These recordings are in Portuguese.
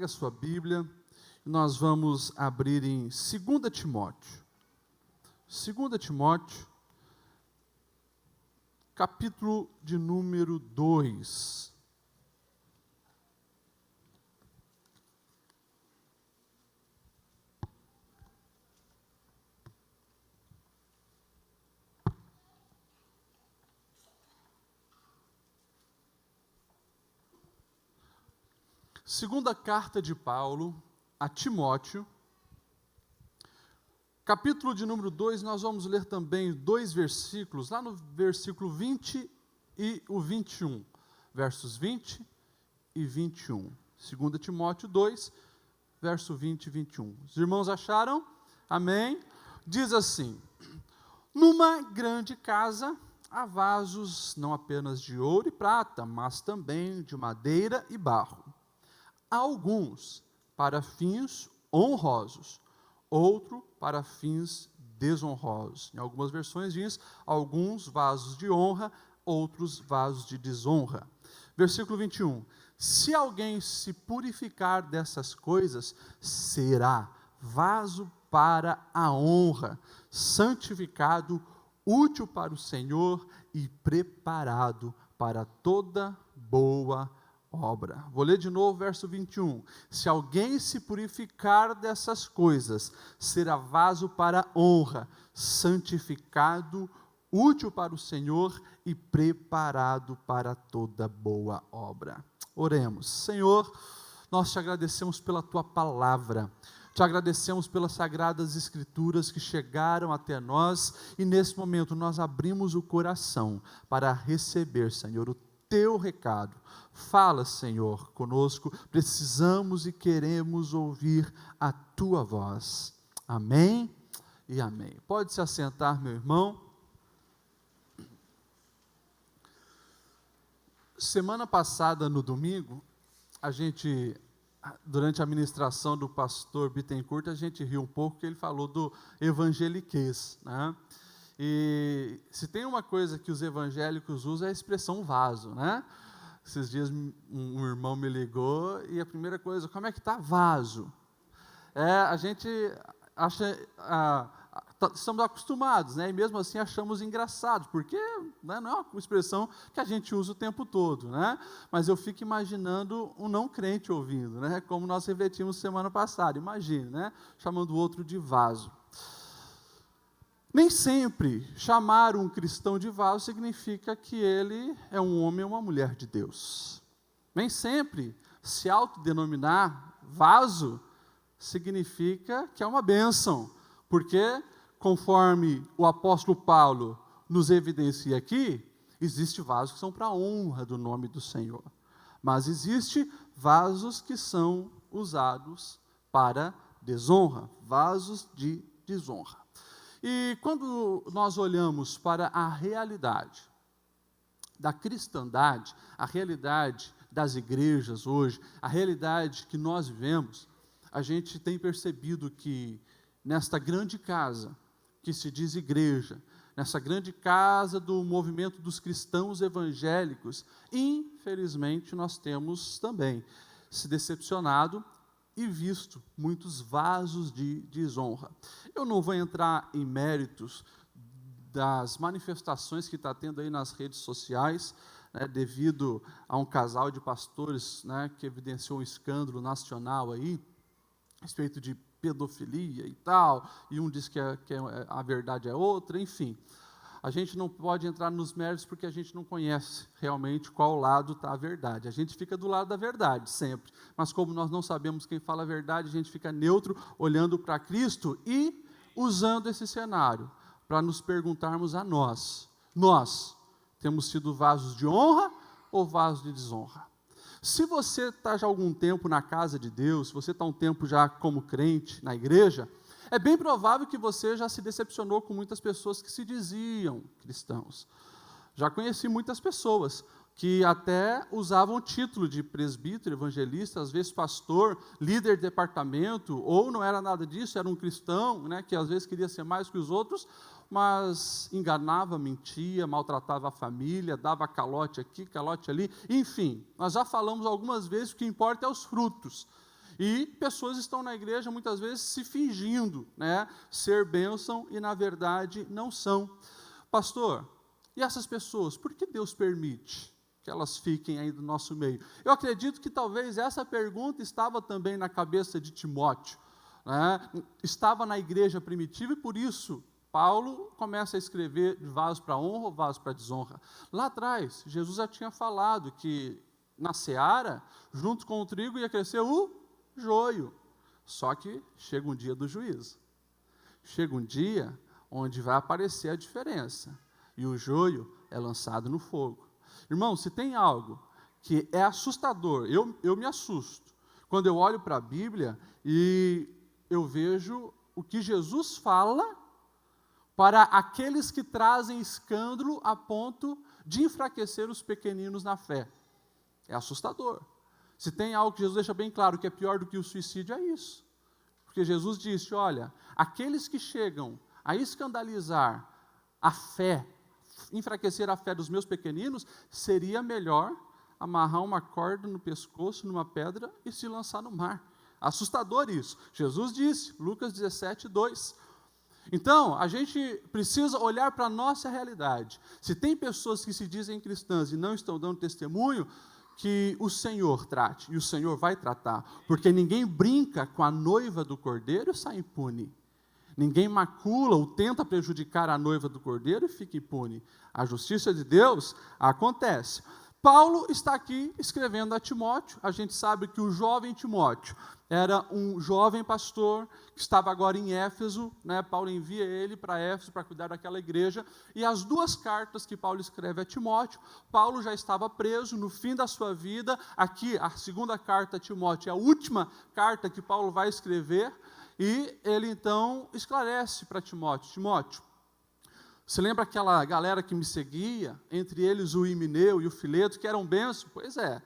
Pega a sua Bíblia e nós vamos abrir em 2 Timóteo. 2 Timóteo, capítulo de número 2. Segunda carta de Paulo a Timóteo, capítulo de número 2, nós vamos ler também 2 versículos, lá no versículo 20 e o 21, versos 20 e 21. 2 Timóteo 2, verso 20 e 21. Os irmãos acharam? Amém? Diz assim: numa grande casa há vasos não apenas de ouro e prata, mas também de madeira e barro. Alguns para fins honrosos, outro para fins desonrosos. Em algumas versões diz, alguns vasos de honra, outros vasos de desonra. Versículo 21. Se alguém se purificar dessas coisas, será vaso para a honra, santificado, útil para o Senhor e preparado para toda boa obra. Vou ler de novo o verso 21. Se alguém se purificar dessas coisas, será vaso para honra, santificado, útil para o Senhor e preparado para toda boa obra. Oremos. Senhor, nós te agradecemos pela tua palavra. Te agradecemos pelas sagradas escrituras que chegaram até nós e nesse momento nós abrimos o coração para receber, Senhor, o teu recado. Fala, Senhor, conosco, precisamos e queremos ouvir a tua voz. Amém e amém. Pode se assentar, meu irmão. Semana passada, no domingo, durante a ministração do pastor Bittencourt, a gente riu um pouco, que ele falou do evangeliquez, né? E se tem uma coisa que os evangélicos usam é a expressão vaso, né? Esses dias um irmão me ligou e a primeira coisa, como é que está vaso? A gente acha, estamos acostumados, né? E mesmo assim achamos engraçado, porque né, não é uma expressão que a gente usa o tempo todo, né? Mas eu fico imaginando um não crente ouvindo, né? Como nós refletimos semana passada, imagine, né? Chamando o outro de vaso. Nem sempre chamar um cristão de vaso significa que ele é um homem ou uma mulher de Deus. Nem sempre se autodenominar vaso significa que é uma bênção, porque, conforme o apóstolo Paulo nos evidencia aqui, existe vasos que são para a honra do nome do Senhor, mas existe vasos que são usados para desonra, vasos de desonra. E quando nós olhamos para a realidade da cristandade, a realidade das igrejas hoje, a realidade que nós vivemos, a gente tem percebido que nesta grande casa, que se diz igreja, nessa grande casa do movimento dos cristãos evangélicos, infelizmente nós temos também se decepcionado e visto muitos vasos de desonra. Eu não vou entrar em méritos das manifestações que está tendo aí nas redes sociais, né, devido a um casal de pastores, né, que evidenciou um escândalo nacional aí, a respeito de pedofilia e tal, e um diz que a verdade é outra, enfim. A gente não pode entrar nos méritos porque a gente não conhece realmente qual lado está a verdade. A gente fica do lado da verdade, sempre. Mas como nós não sabemos quem fala a verdade, a gente fica neutro, olhando para Cristo e usando esse cenário para nos perguntarmos a nós. Nós temos sido vasos de honra ou vasos de desonra? Se você está já há algum tempo na casa de Deus, se você está um tempo já como crente na igreja, é bem provável que você já se decepcionou com muitas pessoas que se diziam cristãos. Já conheci muitas pessoas que até usavam o título de presbítero, evangelista, às vezes pastor, líder de departamento, ou não era nada disso, era um cristão, né, que às vezes queria ser mais que os outros, mas enganava, mentia, maltratava a família, dava calote aqui, calote ali, enfim, nós já falamos algumas vezes, o que importa é os frutos. E pessoas estão na igreja muitas vezes se fingindo, né, ser bênção e na verdade não são. Pastor, e essas pessoas, por que Deus permite que elas fiquem aí do nosso meio? Eu acredito que talvez essa pergunta estava também na cabeça de Timóteo, né? Estava na igreja primitiva e por isso Paulo começa a escrever de vaso para honra ou vaso para desonra. Lá atrás, Jesus já tinha falado que na seara, junto com o trigo, ia crescer o joio. Só que chega um dia do juízo. Chega um dia onde vai aparecer a diferença. E o joio é lançado no fogo. Irmão, se tem algo que é assustador, eu me assusto, quando eu olho para a Bíblia e eu vejo o que Jesus fala para aqueles que trazem escândalo a ponto de enfraquecer os pequeninos na fé. É assustador. Se tem algo que Jesus deixa bem claro que é pior do que o suicídio, é isso. Porque Jesus disse, olha, aqueles que chegam a escandalizar a fé, enfraquecer a fé dos meus pequeninos, seria melhor amarrar uma corda no pescoço, numa pedra e se lançar no mar. Assustador isso. Jesus disse, Lucas 17, 2. Então, a gente precisa olhar para a nossa realidade. Se tem pessoas que se dizem cristãs e não estão dando testemunho, que o Senhor trate, e o Senhor vai tratar, porque ninguém brinca com a noiva do Cordeiro e sai impune. Ninguém macula ou tenta prejudicar a noiva do Cordeiro e fica impune. A justiça de Deus acontece. Paulo está aqui escrevendo a Timóteo. A gente sabe que o jovem Timóteo era um jovem pastor que estava agora em Éfeso, né? Paulo envia ele para Éfeso para cuidar daquela igreja, e as duas cartas que Paulo escreve a Timóteo, Paulo já estava preso no fim da sua vida. Aqui, a segunda carta a Timóteo é a última carta que Paulo vai escrever, e ele então esclarece para Timóteo, Timóteo, você lembra aquela galera que me seguia, entre eles o Himeneu e o Fileto, que eram bênçãos? Pois é,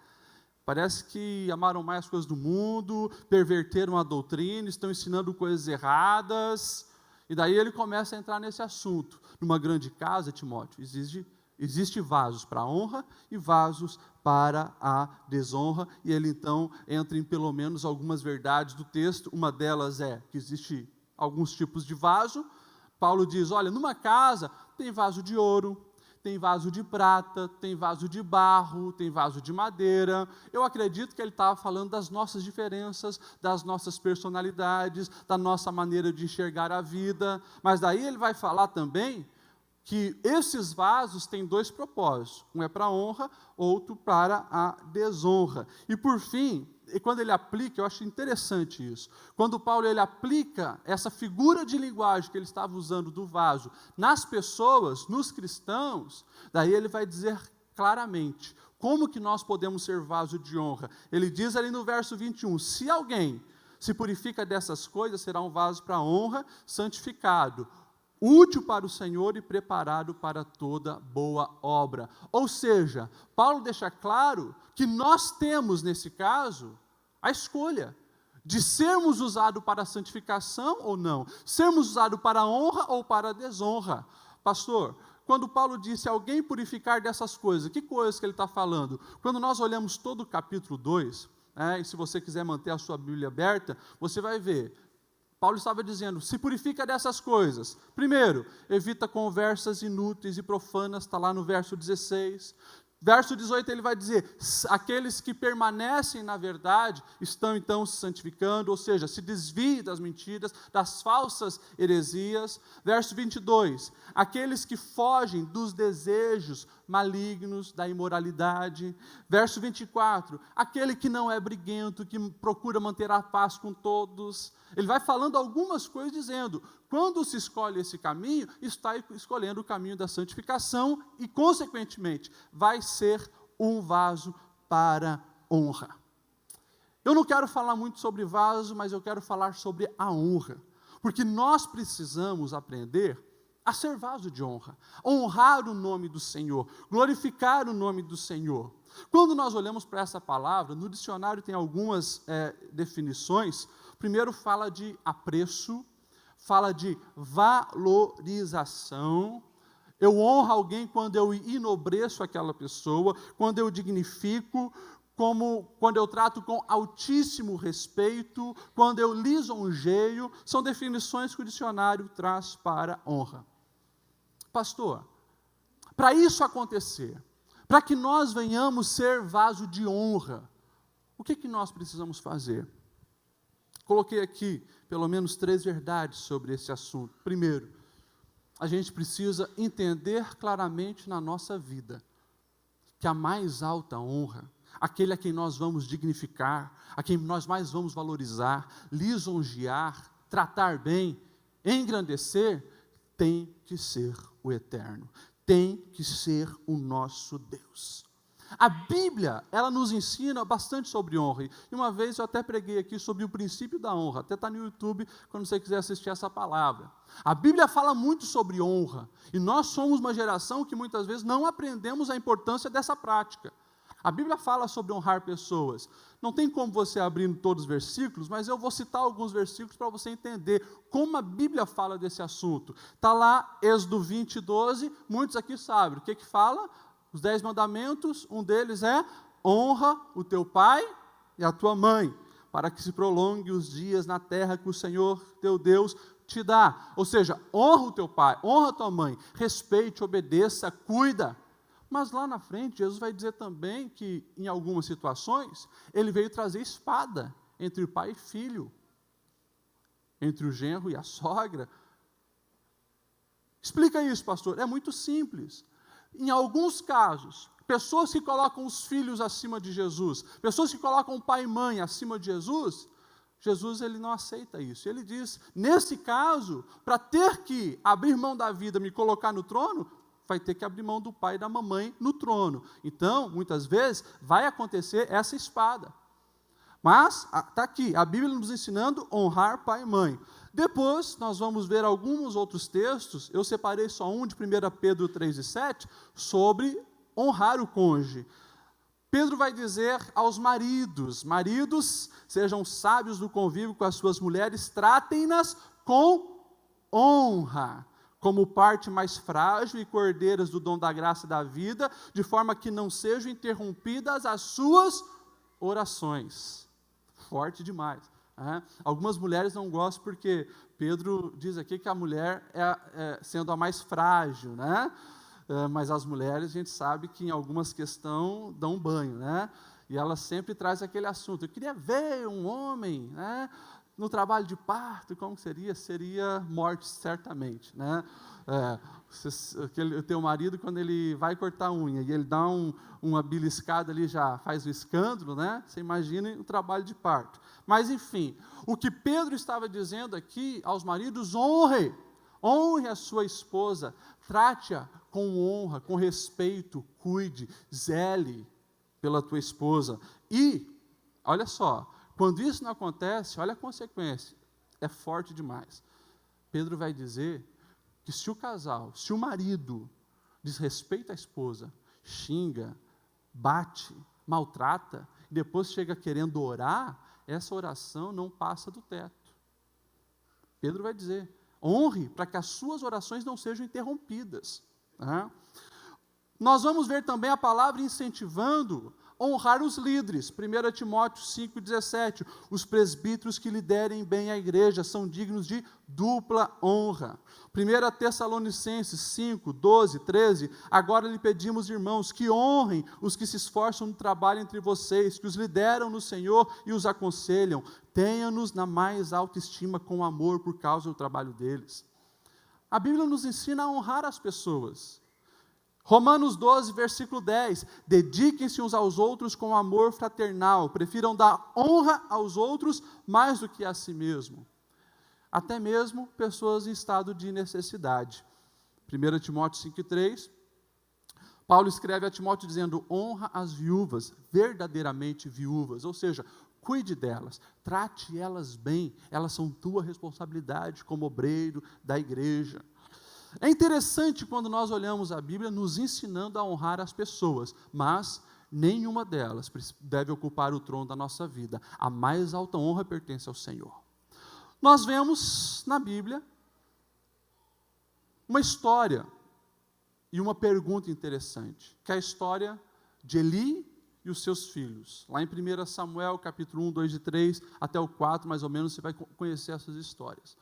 parece que amaram mais as coisas do mundo, perverteram a doutrina, estão ensinando coisas erradas, e daí ele começa a entrar nesse assunto. Numa grande casa, Timóteo, existe vasos para a honra e vasos para a desonra, e ele então entra em pelo menos algumas verdades do texto. Uma delas é que existe alguns tipos de vaso. Paulo diz, olha, numa casa tem vaso de ouro, tem vaso de prata, tem vaso de barro, tem vaso de madeira. Eu acredito que ele estava falando das nossas diferenças, das nossas personalidades, da nossa maneira de enxergar a vida. Mas daí ele vai falar também que esses vasos têm dois propósitos. Um é para a honra, outro para a desonra. E por fim, e quando ele aplica, eu acho interessante isso, quando Paulo ele aplica essa figura de linguagem que ele estava usando do vaso nas pessoas, nos cristãos, daí ele vai dizer claramente como que nós podemos ser vaso de honra. Ele diz ali no verso 21, se alguém se purifica dessas coisas, será um vaso para honra, santificado, útil para o Senhor e preparado para toda boa obra. Ou seja, Paulo deixa claro que nós temos, nesse caso, a escolha de sermos usados para a santificação ou não, sermos usados para a honra ou para a desonra. Pastor, quando Paulo disse alguém purificar dessas coisas, que coisas que ele está falando? Quando nós olhamos todo o capítulo 2, e se você quiser manter a sua Bíblia aberta, você vai ver, Paulo estava dizendo, se purifica dessas coisas. Primeiro, evita conversas inúteis e profanas, está lá no verso 16. Verso 18 ele vai dizer, aqueles que permanecem na verdade, estão então se santificando, ou seja, se desviem das mentiras, das falsas heresias. Verso 22, aqueles que fogem dos desejos malignos, da imoralidade. Verso 24, aquele que não é briguento, que procura manter a paz com todos. Ele vai falando algumas coisas dizendo, quando se escolhe esse caminho, está escolhendo o caminho da santificação e, consequentemente, vai ser um vaso para honra. Eu não quero falar muito sobre vaso, mas eu quero falar sobre a honra, porque nós precisamos aprender a ser vaso de honra, honrar o nome do Senhor, glorificar o nome do Senhor. Quando nós olhamos para essa palavra, no dicionário tem algumas definições. Primeiro fala de apreço, fala de valorização. Eu honro alguém quando eu enobreço aquela pessoa, quando eu dignifico, como quando eu trato com altíssimo respeito, quando eu lisonjeio, são definições que o dicionário traz para honra. Pastor, para isso acontecer, para que nós venhamos ser vaso de honra, o que nós precisamos fazer? Coloquei aqui pelo menos 3 verdades sobre esse assunto. Primeiro, a gente precisa entender claramente na nossa vida que a mais alta honra, aquele a quem nós vamos dignificar, a quem nós mais vamos valorizar, lisonjear, tratar bem, engrandecer, tem que ser o eterno, tem que ser o nosso Deus. A Bíblia, ela nos ensina bastante sobre honra, e uma vez eu até preguei aqui sobre o princípio da honra, até está no YouTube, quando você quiser assistir essa palavra. A Bíblia fala muito sobre honra, e nós somos uma geração que muitas vezes não aprendemos a importância dessa prática. A Bíblia fala sobre honrar pessoas. Não tem como você abrir todos os versículos, mas eu vou citar alguns versículos para você entender como a Bíblia fala desse assunto. Está lá, Êxodo 20, 12, muitos aqui sabem. O que fala? Os 10 mandamentos, um deles é: honra o teu pai e a tua mãe, para que se prolongue os dias na terra que o Senhor teu Deus te dá. Ou seja, honra o teu pai, honra a tua mãe, respeite, obedeça, cuida. Mas lá na frente, Jesus vai dizer também que, em algumas situações, ele veio trazer espada entre o pai e filho, entre o genro e a sogra. Explica isso, pastor. É muito simples. Em alguns casos, pessoas que colocam os filhos acima de Jesus, pessoas que colocam o pai e mãe acima de Jesus, Jesus ele não aceita isso. Ele diz, nesse caso, para ter que abrir mão da vida, me colocar no trono, vai ter que abrir mão do pai e da mamãe no trono. Então, muitas vezes, vai acontecer essa espada. Mas, está aqui, a Bíblia nos ensinando a honrar pai e mãe. Depois, nós vamos ver alguns outros textos, eu separei só um de 1 Pedro 3 e 7, sobre honrar o cônjuge. Pedro vai dizer aos maridos, sejam sábios no convívio com as suas mulheres, tratem-nas com honra, como parte mais frágil e cordeiras do dom da graça da vida, de forma que não sejam interrompidas as suas orações. Forte demais. Algumas mulheres não gostam porque Pedro diz aqui que a mulher sendo a mais frágil, né? Mas as mulheres, a gente sabe que em algumas questões dão banho, né? E ela sempre traz aquele assunto. Eu queria ver um homem, né, no trabalho de parto, como seria? Seria morte, certamente, né? O teu marido, quando ele vai cortar a unha e ele dá uma beliscada ali, já faz o escândalo, né? Você imagina o trabalho de parto. Mas, enfim, o que Pedro estava dizendo aqui aos maridos: honre a sua esposa, trate-a com honra, com respeito, cuide, zele pela tua esposa. E, olha só, quando isso não acontece, olha a consequência, é forte demais. Pedro vai dizer que se o marido desrespeita a esposa, xinga, bate, maltrata, e depois chega querendo orar, essa oração não passa do teto. Pedro vai dizer, honre para que as suas orações não sejam interrompidas. Nós vamos ver também a palavra incentivando honrar os líderes. 1 Timóteo 5,17, os presbíteros que liderem bem a igreja são dignos de dupla honra. 1 Tessalonicenses 5, 12, 13, agora lhe pedimos, irmãos, que honrem os que se esforçam no trabalho entre vocês, que os lideram no Senhor e os aconselham. Tenha-nos na mais alta estima com amor por causa do trabalho deles. A Bíblia nos ensina a honrar as pessoas. Romanos 12, versículo 10, dediquem-se uns aos outros com amor fraternal, prefiram dar honra aos outros mais do que a si mesmo. Até mesmo pessoas em estado de necessidade. 1 Timóteo 5,3, Paulo escreve a Timóteo dizendo, honra as viúvas, verdadeiramente viúvas, ou seja, cuide delas, trate elas bem, elas são tua responsabilidade como obreiro da igreja. É interessante quando nós olhamos a Bíblia nos ensinando a honrar as pessoas, mas nenhuma delas deve ocupar o trono da nossa vida. A mais alta honra pertence ao Senhor. Nós vemos na Bíblia uma história e uma pergunta interessante, que é a história de Eli e os seus filhos. Lá em 1 Samuel, capítulo 1, 2 e 3, até o 4, mais ou menos, você vai conhecer essas histórias.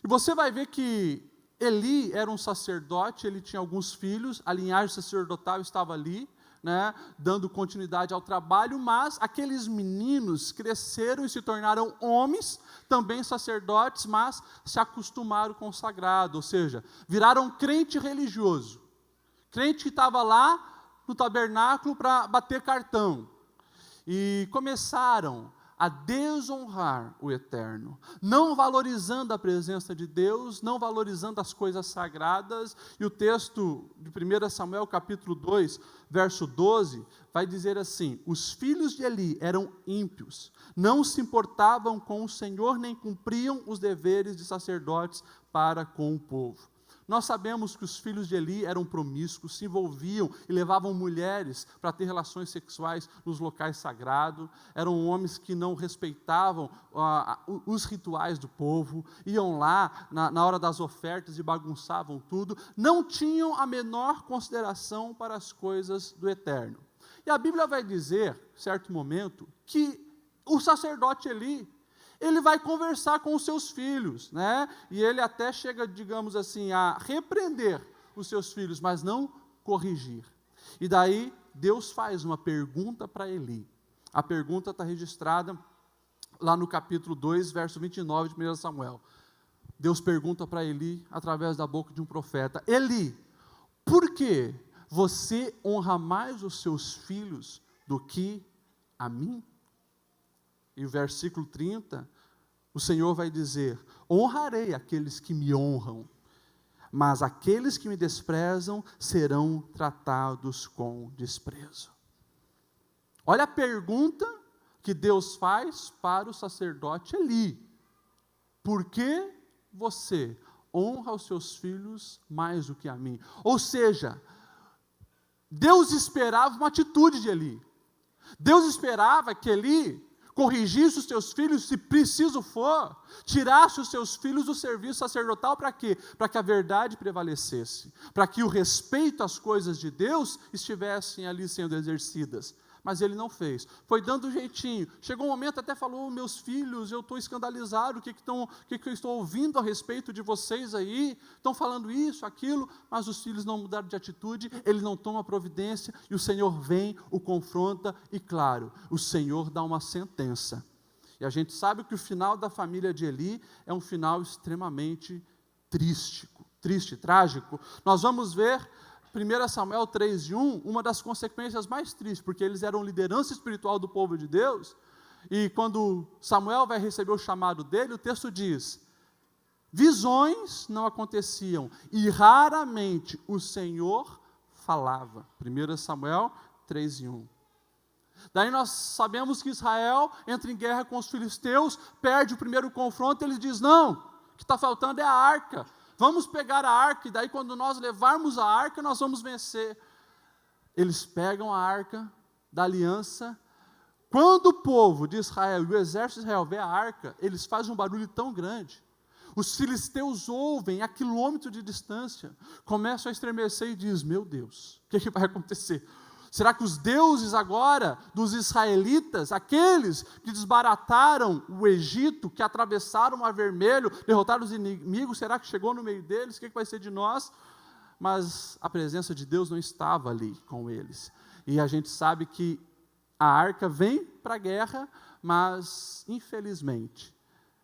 E você vai ver que Eli era um sacerdote, ele tinha alguns filhos, a linhagem sacerdotal estava ali, né, dando continuidade ao trabalho, mas aqueles meninos cresceram e se tornaram homens, também sacerdotes, mas se acostumaram com o sagrado, ou seja, viraram crente religioso. Crente que estava lá no tabernáculo para bater cartão. E começaram a desonrar o Eterno, não valorizando a presença de Deus, não valorizando as coisas sagradas, e o texto de 1 Samuel, capítulo 2, verso 12, vai dizer assim: os filhos de Eli eram ímpios, não se importavam com o Senhor, nem cumpriam os deveres de sacerdotes para com o povo. Nós sabemos que os filhos de Eli eram promíscuos, se envolviam e levavam mulheres para ter relações sexuais nos locais sagrados, eram homens que não respeitavam os rituais do povo, iam lá na hora das ofertas e bagunçavam tudo, não tinham a menor consideração para as coisas do Eterno. E a Bíblia vai dizer, em certo momento, que o sacerdote Eli, ele vai conversar com os seus filhos, né? E ele até chega, digamos assim, a repreender os seus filhos, mas não corrigir. E daí, Deus faz uma pergunta para Eli. A pergunta está registrada lá no capítulo 2, verso 29 de 1 Samuel. Deus pergunta para Eli, através da boca de um profeta: Eli, por que você honra mais os seus filhos do que a mim? E o versículo 30, o Senhor vai dizer: honrarei aqueles que me honram, mas aqueles que me desprezam serão tratados com desprezo. Olha a pergunta que Deus faz para o sacerdote Eli: por que você honra os seus filhos mais do que a mim? Ou seja, Deus esperava uma atitude de Eli. Deus esperava que Eli corrigisse os seus filhos, se preciso for, tirasse os seus filhos do serviço sacerdotal, para quê? Para que a verdade prevalecesse, para que o respeito às coisas de Deus estivessem ali sendo exercidas. Mas ele não fez, foi dando um jeitinho. Chegou um momento, até falou: meus filhos, eu estou escandalizado, o que eu estou ouvindo a respeito de vocês aí, estão falando isso, aquilo, mas os filhos não mudaram de atitude, ele não toma providência, e o Senhor vem, o confronta, e claro, o Senhor dá uma sentença. E a gente sabe que o final da família de Eli é um final extremamente triste, trágico. Nós vamos ver 1 Samuel 3:1, uma das consequências mais tristes, porque eles eram liderança espiritual do povo de Deus, e quando Samuel vai receber o chamado dele, o texto diz: visões não aconteciam, e raramente o Senhor falava. 1 Samuel 3:1. Daí nós sabemos que Israel entra em guerra com os filisteus, perde o primeiro confronto, ele diz: não, o que está faltando é a arca. Vamos pegar a arca, e daí quando nós levarmos a arca, nós vamos vencer. Eles pegam a arca da aliança. Quando o povo de Israel e o exército de Israel vê a arca, eles fazem um barulho tão grande. Os filisteus ouvem a quilômetro de distância, começam a estremecer e dizem: meu Deus, o que vai acontecer? Será que os deuses agora dos israelitas, aqueles que desbarataram o Egito, que atravessaram o Mar Vermelho, derrotaram os inimigos, será que chegou no meio deles? O que vai ser de nós? Mas a presença de Deus não estava ali com eles. E a gente sabe que a arca vem para a guerra, mas infelizmente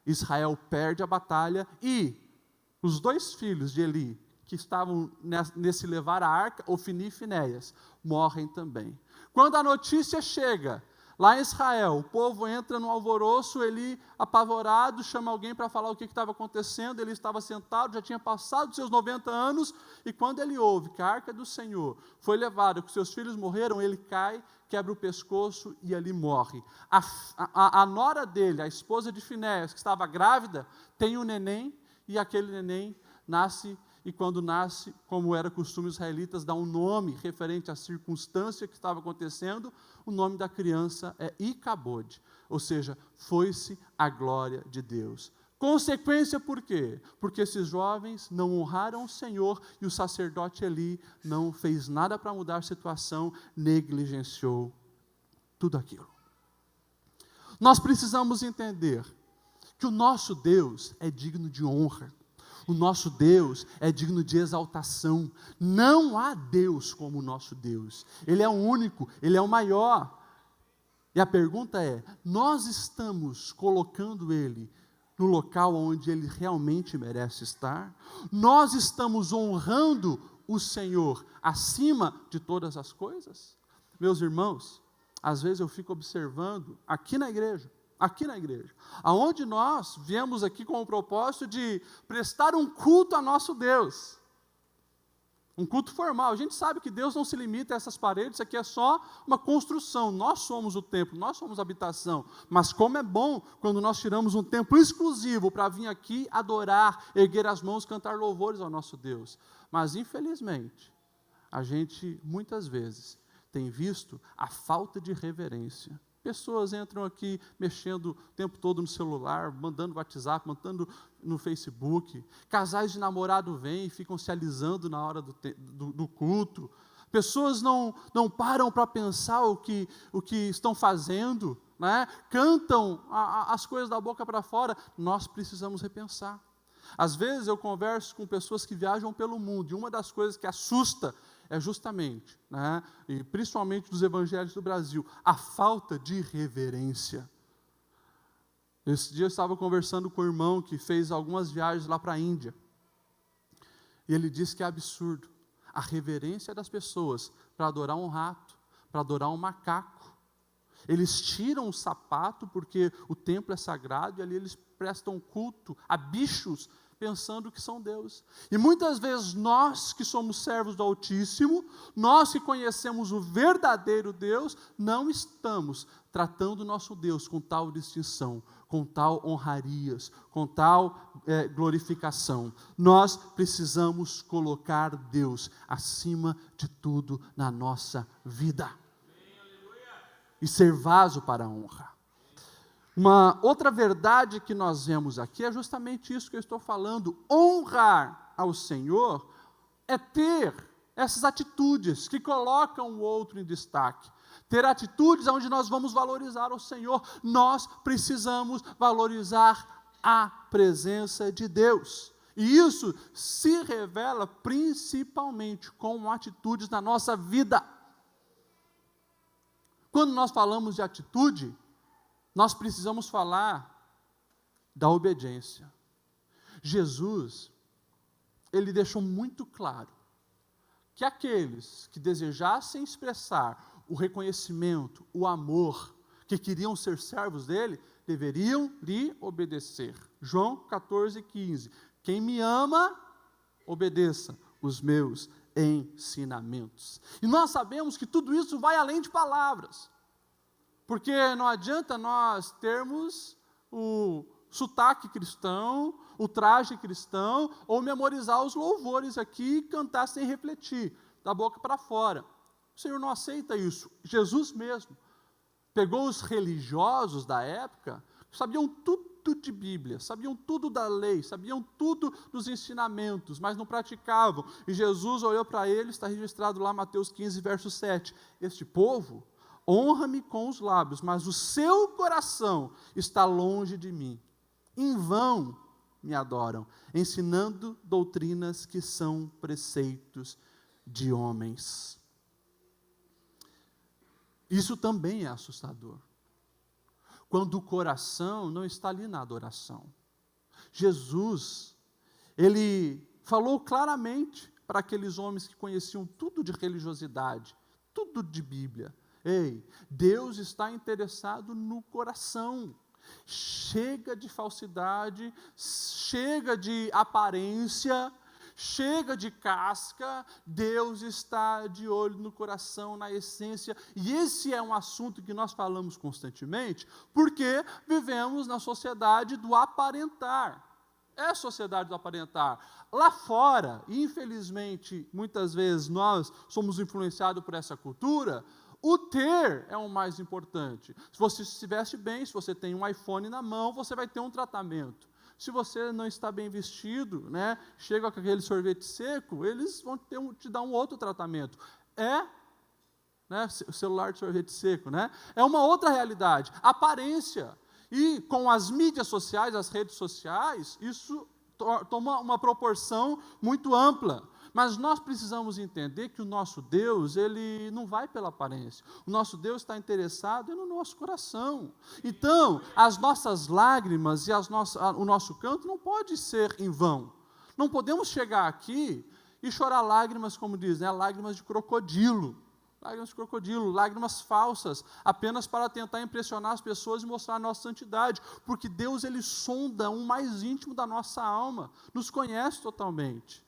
Israel perde a batalha, e os dois filhos de Eli, que estavam nesse levar a arca, Ofni e Finéias, morrem também. Quando a notícia chega lá em Israel, o povo entra no alvoroço, Eli, apavorado, chama alguém para falar o que estava acontecendo. Ele estava sentado, já tinha passado seus 90 anos, e quando ele ouve que a arca do Senhor foi levada, que seus filhos morreram, ele cai, quebra o pescoço e ali morre. A nora dele, a esposa de Finéias, que estava grávida, tem um neném, e aquele neném nasce. E quando nasce, como era costume os israelitas, dá um nome referente à circunstância que estava acontecendo. O nome da criança é Icabode, ou seja, foi-se a glória de Deus. Consequência por quê? Porque esses jovens não honraram o Senhor, e o sacerdote Eli não fez nada para mudar a situação, negligenciou tudo aquilo. Nós precisamos entender que o nosso Deus é digno de honra. O nosso Deus é digno de exaltação. Não há Deus como o nosso Deus. Ele é o único, Ele é o maior. E a pergunta é, nós estamos colocando Ele no local onde Ele realmente merece estar? Nós estamos honrando o Senhor acima de todas as coisas? Meus irmãos, às vezes eu fico observando aqui na igreja, aonde nós viemos aqui com o propósito de prestar um culto a nosso Deus, um culto formal. A gente sabe que Deus não se limita a essas paredes, isso aqui é só uma construção, nós somos o templo, nós somos a habitação, mas como é bom quando nós tiramos um tempo exclusivo para vir aqui adorar, erguer as mãos, cantar louvores ao nosso Deus. Mas infelizmente, a gente muitas vezes tem visto a falta de reverência. Pessoas entram aqui mexendo o tempo todo no celular, mandando WhatsApp, mandando no Facebook. Casais de namorado vêm e ficam se alisando na hora do culto. Pessoas não param para pensar o que estão fazendo, né? Cantam as coisas da boca para fora. Nós precisamos repensar. Às vezes eu converso com pessoas que viajam pelo mundo, e uma das coisas que assusta é justamente, né, e principalmente dos evangelhos do Brasil, a falta de reverência. Esse dia eu estava conversando com um irmão que fez algumas viagens lá para a Índia, e ele disse que é absurdo a reverência das pessoas para adorar um rato, para adorar um macaco. Eles tiram o sapato porque o templo é sagrado e ali eles prestam culto a bichos pensando que são Deus. E muitas vezes nós que somos servos do Altíssimo, nós que conhecemos o verdadeiro Deus, não estamos tratando o nosso Deus com tal distinção, com tal honrarias, com tal glorificação. Nós precisamos colocar Deus acima de tudo na nossa vida. E ser vaso para a honra. Uma outra verdade que nós vemos aqui é justamente isso que eu estou falando. Honrar ao Senhor é ter essas atitudes que colocam o outro em destaque. Ter atitudes onde nós vamos valorizar o Senhor. Nós precisamos valorizar a presença de Deus. E isso se revela principalmente com atitudes na nossa vida. Quando nós falamos de atitude, nós precisamos falar da obediência. Jesus, ele deixou muito claro que aqueles que desejassem expressar o reconhecimento, o amor, que queriam ser servos dele, deveriam lhe obedecer. João 14,15. Quem me ama, obedeça os meus ensinamentos. E nós sabemos que tudo isso vai além de palavras. Porque não adianta nós termos o sotaque cristão, o traje cristão, ou memorizar os louvores aqui e cantar sem refletir, da boca para fora. O Senhor não aceita isso. Jesus mesmo pegou os religiosos da época, que sabiam tudo de Bíblia, sabiam tudo da lei, sabiam tudo dos ensinamentos, mas não praticavam. E Jesus olhou para eles, está registrado lá Mateus 15, verso 7. Este povo honra-me com os lábios, mas o seu coração está longe de mim. Em vão me adoram, ensinando doutrinas que são preceitos de homens. Isso também é assustador. Quando o coração não está ali na adoração. Jesus, ele falou claramente para aqueles homens que conheciam tudo de religiosidade, tudo de Bíblia. Ei, Deus está interessado no coração. Chega de falsidade, chega de aparência, chega de casca. Deus está de olho no coração, na essência. E esse é um assunto que nós falamos constantemente, porque vivemos na sociedade do aparentar. É a sociedade do aparentar. Lá fora, infelizmente, muitas vezes nós somos influenciados por essa cultura. O ter é o mais importante. Se você se veste bem, se você tem um iPhone na mão, você vai ter um tratamento. Se você não está bem vestido, né, chega com aquele sorvete seco, eles vão te dar um outro tratamento. É né? O celular de sorvete seco, né? É uma outra realidade, aparência. E com as mídias sociais, as redes sociais, isso toma uma proporção muito ampla. Mas nós precisamos entender que o nosso Deus, ele não vai pela aparência. O nosso Deus está interessado no nosso coração. Então, as nossas lágrimas e o nosso canto não pode ser em vão. Não podemos chegar aqui e chorar lágrimas, como diz, né? Lágrimas de crocodilo. Lágrimas de crocodilo, lágrimas falsas, apenas para tentar impressionar as pessoas e mostrar a nossa santidade. Porque Deus, ele sonda o mais íntimo da nossa alma, nos conhece totalmente.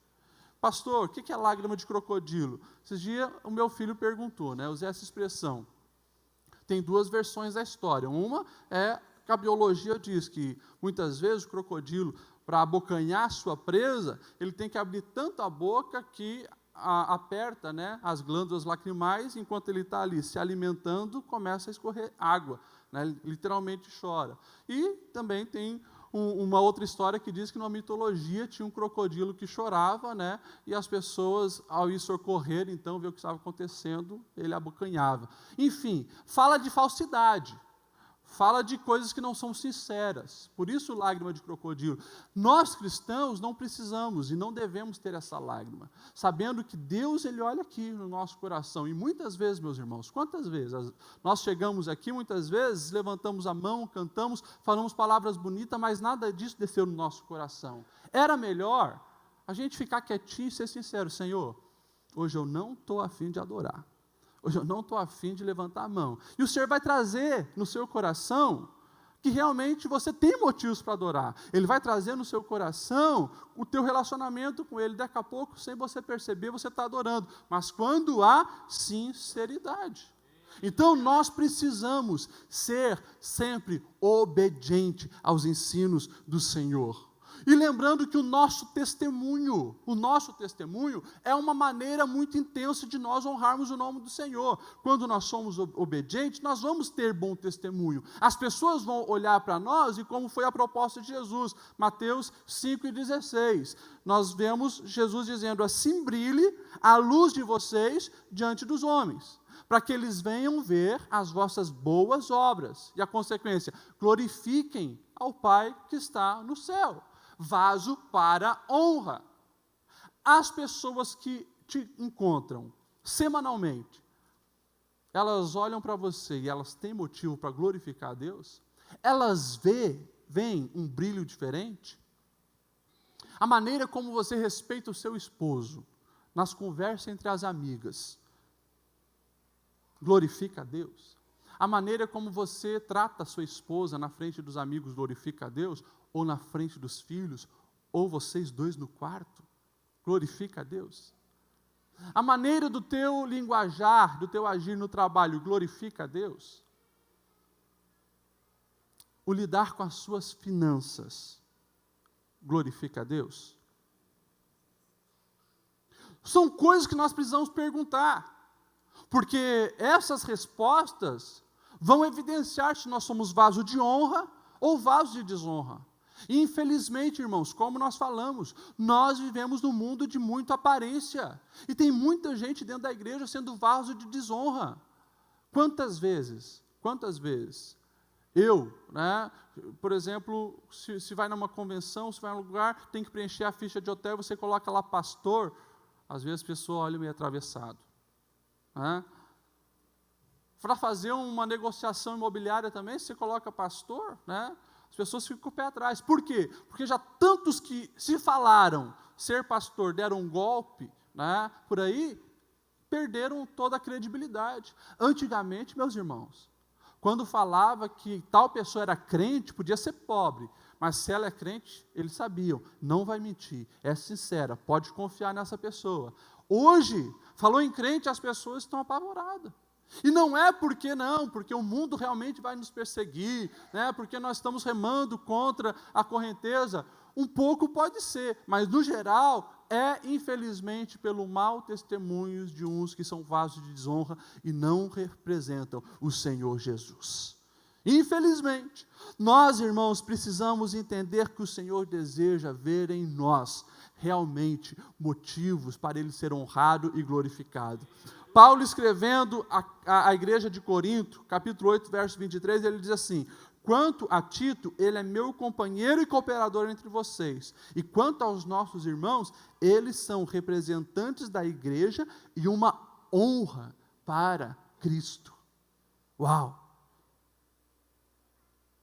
Pastor, o que é lágrima de crocodilo? Esses dias o meu filho perguntou, né? Eu usei essa expressão. Tem duas versões da história. Uma é que a biologia diz que muitas vezes o crocodilo, para abocanhar sua presa, ele tem que abrir tanto a boca que aperta, né, as glândulas lacrimais, enquanto ele está ali se alimentando, começa a escorrer água, né? Ele literalmente chora. E também tem uma outra história que diz que numa mitologia tinha um crocodilo que chorava, né? E as pessoas, ao ir socorrer, então, ver o que estava acontecendo, ele abocanhava. Enfim, fala de falsidade, fala de coisas que não são sinceras, por isso lágrima de crocodilo. Nós cristãos não precisamos e não devemos ter essa lágrima, sabendo que Deus, ele olha aqui no nosso coração, e muitas vezes, meus irmãos, quantas vezes nós chegamos aqui, muitas vezes levantamos a mão, cantamos, falamos palavras bonitas, mas nada disso desceu no nosso coração. Era melhor a gente ficar quietinho e ser sincero: Senhor, hoje eu não estou a fim de adorar. Hoje eu não estou a fim de levantar a mão. E o Senhor vai trazer no seu coração que realmente você tem motivos para adorar. Ele vai trazer no seu coração o teu relacionamento com Ele. Daqui a pouco, sem você perceber, você está adorando. Mas quando há sinceridade. Então, nós precisamos ser sempre obedientes aos ensinos do Senhor. E lembrando que o nosso testemunho é uma maneira muito intensa de nós honrarmos o nome do Senhor. Quando nós somos obedientes, nós vamos ter bom testemunho. As pessoas vão olhar para nós, e como foi a proposta de Jesus, Mateus 5,16, nós vemos Jesus dizendo: assim brilhe a luz de vocês diante dos homens, para que eles venham ver as vossas boas obras. E a consequência: glorifiquem ao Pai que está no céu. Vaso para honra. As pessoas que te encontram semanalmente, elas olham para você e elas têm motivo para glorificar a Deus? Elas veem um brilho diferente? A maneira como você respeita o seu esposo, nas conversas entre as amigas, glorifica a Deus? A maneira como você trata a sua esposa na frente dos amigos glorifica a Deus? Ou na frente dos filhos, ou vocês dois no quarto, glorifica a Deus? A maneira do teu linguajar, do teu agir no trabalho, glorifica a Deus? O lidar com as suas finanças, glorifica a Deus? São coisas que nós precisamos perguntar, porque essas respostas vão evidenciar se nós somos vaso de honra ou vaso de desonra. E infelizmente, irmãos, como nós falamos, nós vivemos num mundo de muita aparência, e tem muita gente dentro da igreja sendo vaso de desonra. Quantas vezes eu, né, por exemplo, se vai numa convenção, se vai num lugar, tem que preencher a ficha de hotel, você coloca lá pastor, às vezes a pessoa olha meio atravessado, né? Para fazer uma negociação imobiliária também, você coloca pastor, né? As pessoas ficam com o pé atrás. Por quê? Porque já tantos que se falaram ser pastor, deram um golpe, né, por aí, perderam toda a credibilidade. Antigamente, meus irmãos, quando falava que tal pessoa era crente, podia ser pobre, mas se ela é crente, eles sabiam, não vai mentir, é sincera, pode confiar nessa pessoa. Hoje, falou em crente, as pessoas estão apavoradas. E não é porque o mundo realmente vai nos perseguir, né, porque nós estamos remando contra a correnteza. Um pouco pode ser, mas no geral é infelizmente pelo mau testemunho de uns que são vasos de desonra e não representam o Senhor Jesus. Infelizmente, nós, irmãos, precisamos entender que o Senhor deseja ver em nós realmente motivos para Ele ser honrado e glorificado. Paulo escrevendo à igreja de Corinto, capítulo 8, verso 23, ele diz assim: quanto a Tito, ele é meu companheiro e cooperador entre vocês. E quanto aos nossos irmãos, eles são representantes da igreja e uma honra para Cristo. Uau!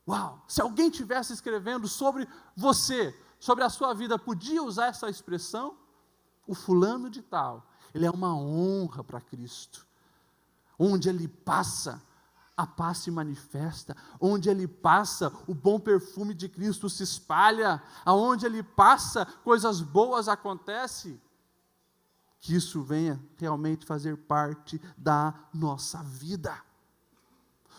Uau! Se alguém estivesse escrevendo sobre você, sobre a sua vida, podia usar essa expressão? O fulano de tal, ele é uma honra para Cristo. Onde ele passa, a paz se manifesta. Onde ele passa, o bom perfume de Cristo se espalha. Aonde ele passa, coisas boas acontecem. Que isso venha realmente fazer parte da nossa vida.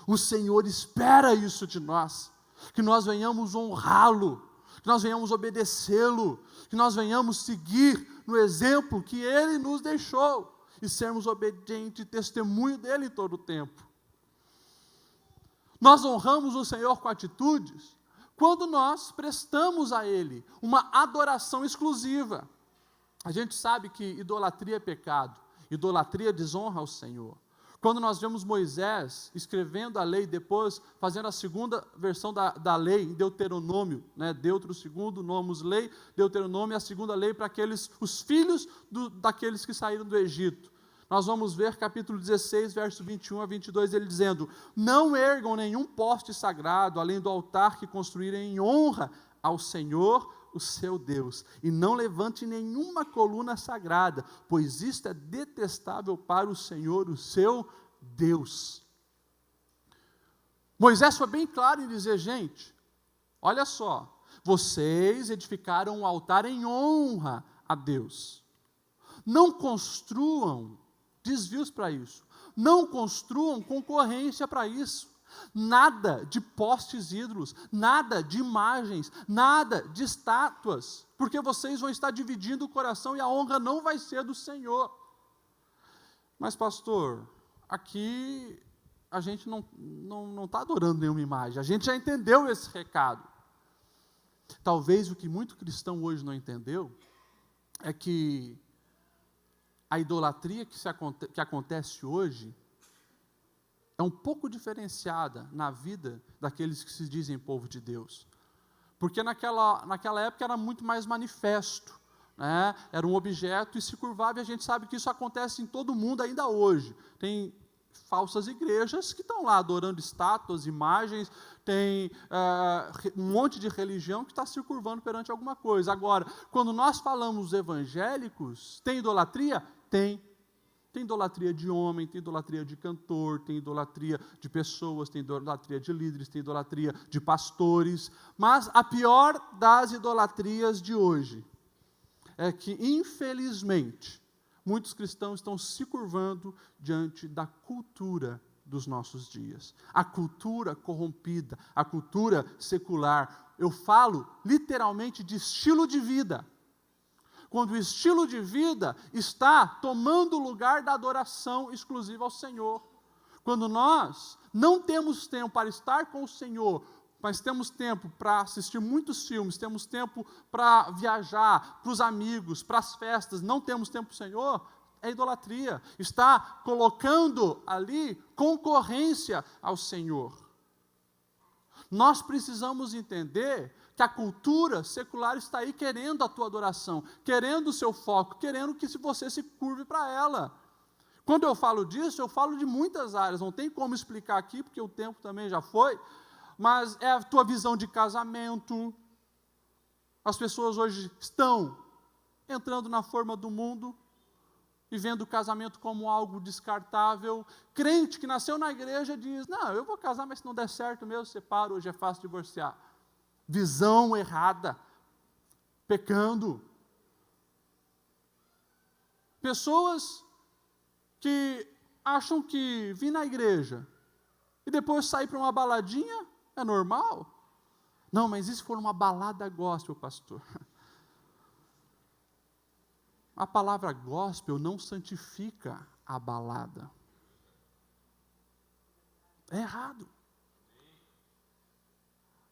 O Senhor espera isso de nós, que nós venhamos honrá-lo, que nós venhamos obedecê-lo, que nós venhamos seguir no exemplo que Ele nos deixou, e sermos obedientes e testemunho dEle em todo o tempo. Nós honramos o Senhor com atitudes, quando nós prestamos a Ele uma adoração exclusiva. A gente sabe que idolatria é pecado, idolatria desonra ao Senhor. Quando nós vemos Moisés escrevendo a lei, depois fazendo a segunda versão da lei, em Deuteronômio, Deutero segundo, nomos lei, Deuteronômio, a segunda lei para os filhos daqueles que saíram do Egito. Nós vamos ver capítulo 16, verso 21 a 22, ele dizendo: não ergam nenhum poste sagrado, além do altar que construírem em honra ao Senhor, o seu Deus, e não levante nenhuma coluna sagrada, pois isto é detestável para o Senhor, o seu Deus. Moisés foi bem claro em dizer: gente, olha só, vocês edificaram um altar em honra a Deus. Não construam desvios para isso, não construam concorrência para isso. Nada de postes ídolos, nada de imagens, nada de estátuas, porque vocês vão estar dividindo o coração e a honra não vai ser do Senhor. Mas pastor, aqui a gente não está adorando nenhuma imagem, a gente já entendeu esse recado. Talvez o que muito cristão hoje não entendeu é que a idolatria que acontece hoje é um pouco diferenciada na vida daqueles que se dizem povo de Deus. Porque naquela época era muito mais manifesto, era um objeto e se curvava, e a gente sabe que isso acontece em todo mundo ainda hoje. Tem falsas igrejas que estão lá adorando estátuas, imagens, tem um monte de religião que está se curvando perante alguma coisa. Agora, quando nós falamos evangélicos, tem idolatria? Tem. Tem idolatria de homem, tem idolatria de cantor, tem idolatria de pessoas, tem idolatria de líderes, tem idolatria de pastores. Mas a pior das idolatrias de hoje é que, infelizmente, muitos cristãos estão se curvando diante da cultura dos nossos dias. A cultura corrompida, a cultura secular. Eu falo literalmente de estilo de vida. Quando o estilo de vida está tomando o lugar da adoração exclusiva ao Senhor. Quando nós não temos tempo para estar com o Senhor, mas temos tempo para assistir muitos filmes, temos tempo para viajar, para os amigos, para as festas, não temos tempo para o Senhor, é idolatria. Está colocando ali concorrência ao Senhor. Nós precisamos entender que a cultura secular está aí querendo a tua adoração, querendo o seu foco, querendo que você se curve para ela. Quando eu falo disso, eu falo de muitas áreas, não tem como explicar aqui, porque o tempo também já foi, mas é a tua visão de casamento. As pessoas hoje estão entrando na forma do mundo e vendo o casamento como algo descartável. Crente que nasceu na igreja diz: não, eu vou casar, mas se não der certo mesmo, separo, hoje é fácil divorciar. Visão errada, pecando. Pessoas que acham que vir na igreja e depois sair para uma baladinha é normal. Não, mas e se for uma balada gospel, pastor? A palavra gospel não santifica a balada. É errado.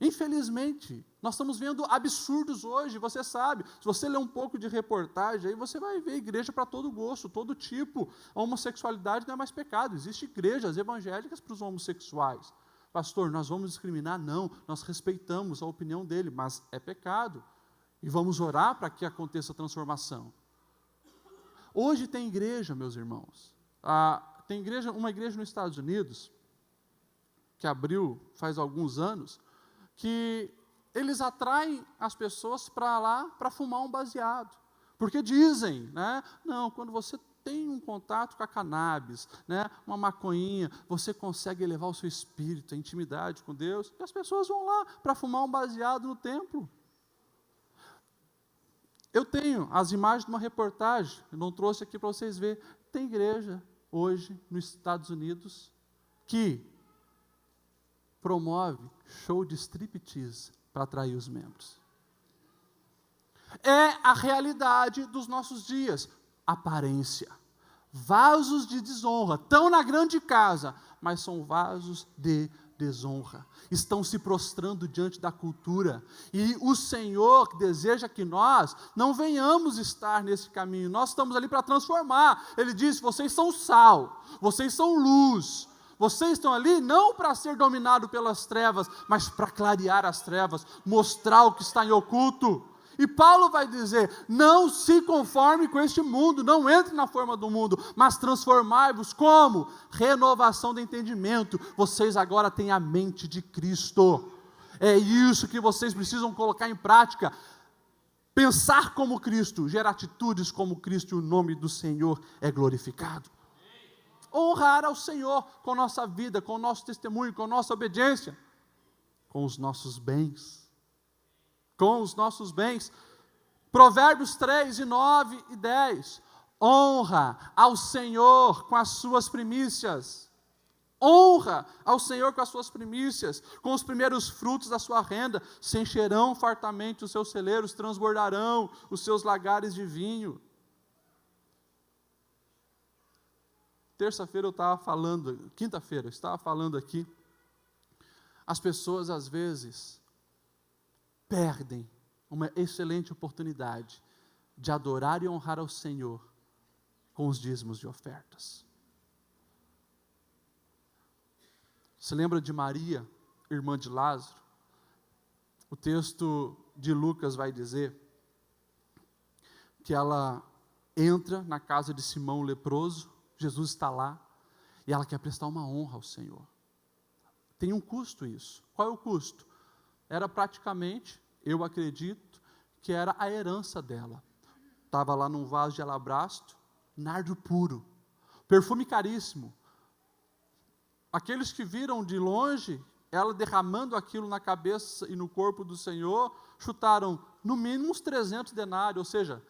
Infelizmente, nós estamos vendo absurdos hoje, você sabe. Se você ler um pouco de reportagem, aí você vai ver igreja para todo gosto, todo tipo. A homossexualidade não é mais pecado. Existem igrejas evangélicas para os homossexuais. Pastor, nós vamos discriminar? Não, nós respeitamos a opinião dele, mas é pecado. E vamos orar para que aconteça a transformação. Hoje tem igreja, meus irmãos. Tem uma igreja nos Estados Unidos, que abriu faz alguns anos, que eles atraem as pessoas para lá para fumar um baseado. Porque dizem, né? Não, quando você tem um contato com a cannabis, né, uma maconhinha, você consegue elevar o seu espírito, a intimidade com Deus, e as pessoas vão lá para fumar um baseado no templo. Eu tenho as imagens de uma reportagem, eu não trouxe aqui para vocês verem, tem igreja hoje nos Estados Unidos que promove show de striptease para atrair os membros. É a realidade dos nossos dias. Aparência. Vasos de desonra. Estão na grande casa, mas são vasos de desonra. Estão se prostrando diante da cultura. E o Senhor deseja que nós não venhamos estar nesse caminho. Nós estamos ali para transformar. Ele diz, vocês são sal, vocês são luz. Vocês estão ali não para ser dominado pelas trevas, mas para clarear as trevas, mostrar o que está em oculto. E Paulo vai dizer, não se conforme com este mundo, não entre na forma do mundo, mas transformai-vos como? Renovação do entendimento. Vocês agora têm a mente de Cristo. É isso que vocês precisam colocar em prática. Pensar como Cristo, gerar atitudes como Cristo, e o nome do Senhor é glorificado. Honrar ao Senhor com nossa vida, com o nosso testemunho, com nossa obediência, com os nossos bens. Com os nossos bens. Provérbios 3, 9 e 10. Honra ao Senhor com as suas primícias. Honra ao Senhor com as suas primícias, com os primeiros frutos da sua renda. Se encherão fartamente os seus celeiros, transbordarão os seus lagares de vinho. Quinta-feira eu estava falando aqui, as pessoas às vezes perdem uma excelente oportunidade de adorar e honrar ao Senhor com os dízimos de ofertas. Você lembra de Maria, irmã de Lázaro? O texto de Lucas vai dizer que ela entra na casa de Simão o leproso, Jesus está lá, e ela quer prestar uma honra ao Senhor. Tem um custo isso. Qual é o custo? Era praticamente, eu acredito, que era a herança dela. Estava lá num vaso de alabastro, nardo puro, perfume caríssimo. Aqueles que viram de longe, ela derramando aquilo na cabeça e no corpo do Senhor, chutaram no mínimo uns 300 denários, ou seja,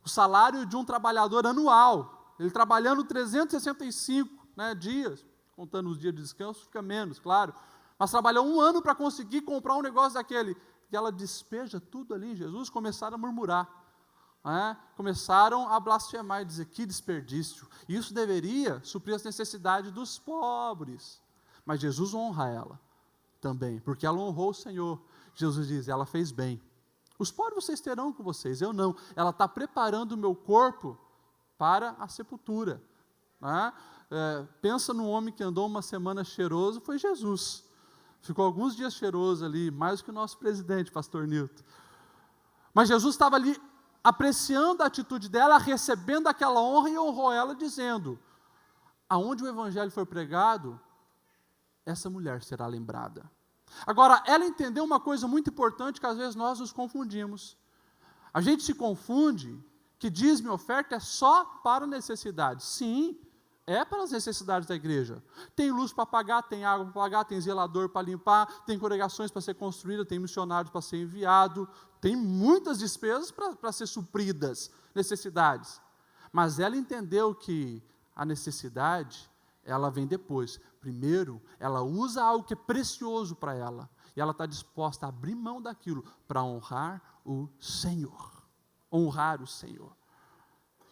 o salário de um trabalhador anual. Ele trabalhando 365 dias, contando os dias de descanso, fica menos, claro. Mas trabalhou um ano para conseguir comprar um negócio daquele. E ela despeja tudo ali em Jesus, começaram a murmurar. Começaram a blasfemar e dizer, que desperdício. Isso deveria suprir as necessidades dos pobres. Mas Jesus honra ela também, porque ela honrou o Senhor. Jesus diz, ela fez bem. Os pobres vocês terão com vocês, eu não. Ela está preparando o meu corpo para a sepultura. Pensa num homem que andou uma semana cheiroso, foi Jesus. Ficou alguns dias cheiroso ali, mais que o nosso presidente, pastor Nilton. Mas Jesus estava ali apreciando a atitude dela, recebendo aquela honra e honrou ela, dizendo, aonde o evangelho for pregado, essa mulher será lembrada. Agora, ela entendeu uma coisa muito importante que às vezes nós nos confundimos. A gente se confunde que dízimo e oferta é só para necessidades. Sim, é para as necessidades da igreja. Tem luz para pagar, tem água para pagar, tem zelador para limpar, tem congregações para ser construídas, tem missionários para ser enviado, tem muitas despesas para ser supridas, necessidades. Mas ela entendeu que a necessidade, ela vem depois. Primeiro, ela usa algo que é precioso para ela, e ela está disposta a abrir mão daquilo para honrar o Senhor. Honrar o Senhor.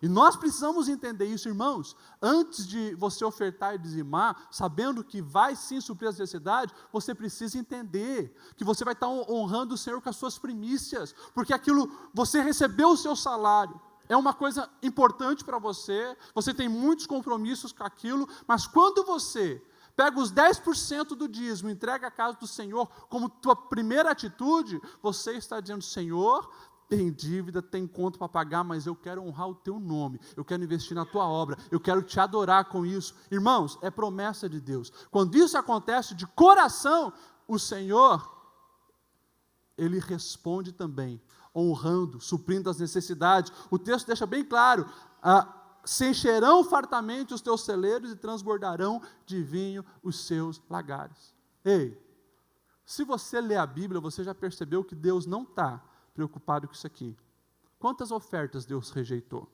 E nós precisamos entender isso, irmãos. Antes de você ofertar e dizimar, sabendo que vai sim suprir as necessidades, você precisa entender que você vai estar honrando o Senhor com as suas primícias, porque aquilo, você recebeu o seu salário, é uma coisa importante para você, você tem muitos compromissos com aquilo, mas quando você pega os 10% do dízimo, entrega à casa do Senhor como tua primeira atitude, você está dizendo: Senhor, tem dívida, tem conta para pagar, mas eu quero honrar o teu nome, eu quero investir na tua obra, eu quero te adorar com isso. Irmãos, é promessa de Deus. Quando isso acontece de coração, o Senhor, Ele responde também, honrando, suprindo as necessidades. O texto deixa bem claro: se encherão fartamente os teus celeiros e transbordarão de vinho os seus lagares. Ei, se você ler a Bíblia, você já percebeu que Deus não está preocupado com isso aqui. Quantas ofertas Deus rejeitou?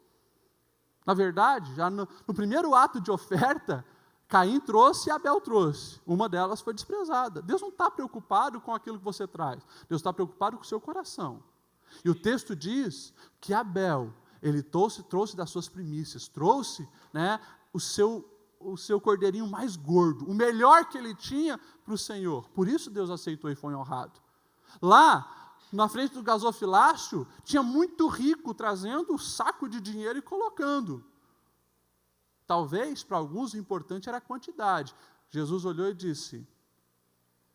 Na verdade, já no primeiro ato de oferta, Caim trouxe e Abel trouxe. Uma delas foi desprezada. Deus não está preocupado com aquilo que você traz. Deus está preocupado com o seu coração. E o texto diz que Abel, ele trouxe das suas primícias, trouxe, né, o seu cordeirinho mais gordo, o melhor que ele tinha para o Senhor. Por isso Deus aceitou e foi honrado. Lá, na frente do gasofilácio, tinha muito rico trazendo um saco de dinheiro e colocando. Talvez, para alguns, o importante era a quantidade. Jesus olhou e disse: